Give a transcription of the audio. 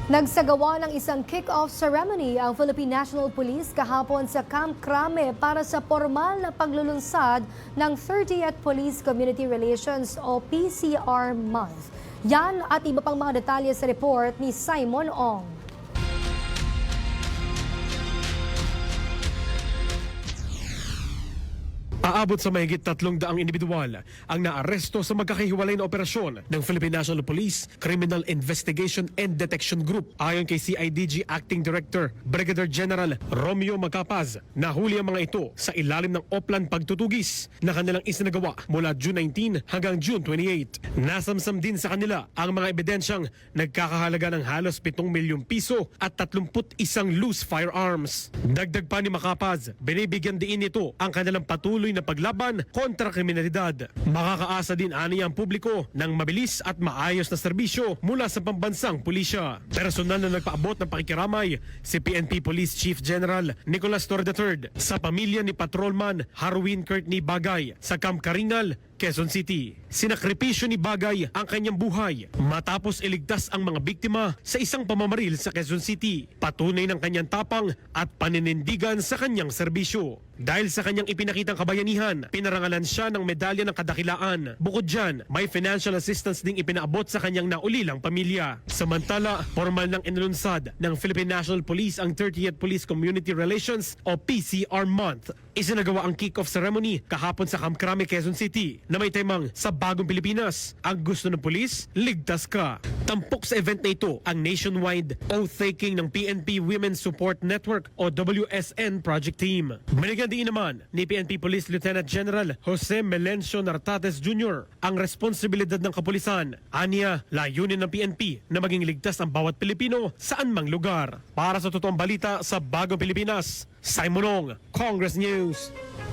Nagsagawa ng isang kick-off ceremony ang Philippine National Police kahapon sa Camp Crame para sa formal na paglulunsad ng 30th Police Community Relations o PCR Month. Yan at iba pang mga detalye sa report ni Simon Ong. Aabot sa mahigit 300 individual ang naaresto sa magkakahiwalay na operasyon ng Philippine National Police Criminal Investigation and Detection Group. Ayon kay CIDG Acting Director Brigadier General Romeo Macapaz, nahuli ang mga ito sa ilalim ng Oplan pagtutugis na kanilang isinagawa mula June 19 hanggang June 28. Nasamsam din sa kanila ang mga ebidensyang nagkakahalaga ng halos 7 milyong piso at 31 loose firearms. Dagdag pa ni Macapaz, binibigyan diin nito ang kanilang patuloy na paglaban kontra kriminalidad. Makakaasa din ani ang publiko ng mabilis at maayos na serbisyo mula sa pambansang pulisya. Personal na nagpaabot ng pakikiramay si PNP Police Chief General Nicolas Torre III sa pamilya ni Patrolman Harwin Courtney Bagay sa Camp Karingal, Quezon City. Sinakripisyo ni Bagay ang kanyang buhay matapos iligtas ang mga biktima sa isang pamamaril sa Quezon City. Patunay ng kanyang tapang at paninindigan sa kanyang serbisyo. Dahil sa kanyang ipinakitang kabayanihan, pinarangalan siya ng medalya ng kadakilaan. Bukod dyan, may financial assistance ding ipinaabot sa kanyang naulilang pamilya. Samantala, formal nang inilunsad ng Philippine National Police ang 30th Police Community Relations o PCR Month. Isinagawa ang kick-off ceremony kahapon sa Camp Crame, Quezon City na may temang sa bagong Pilipinas. Ang gusto ng pulis, ligtas ka. Tampok sa event na ito ang nationwide oath-taking ng PNP Women's Support Network o WSN Project Team. Binigyan din naman ni PNP Police Lieutenant General Jose Melencio Nartates Jr. ang responsibilidad ng kapulisan. Aniya, layunin ng PNP na maging ligtas ang bawat Pilipino saan mang lugar. Para sa totoong balita sa bagong Pilipinas, Simon Ong, Congress News.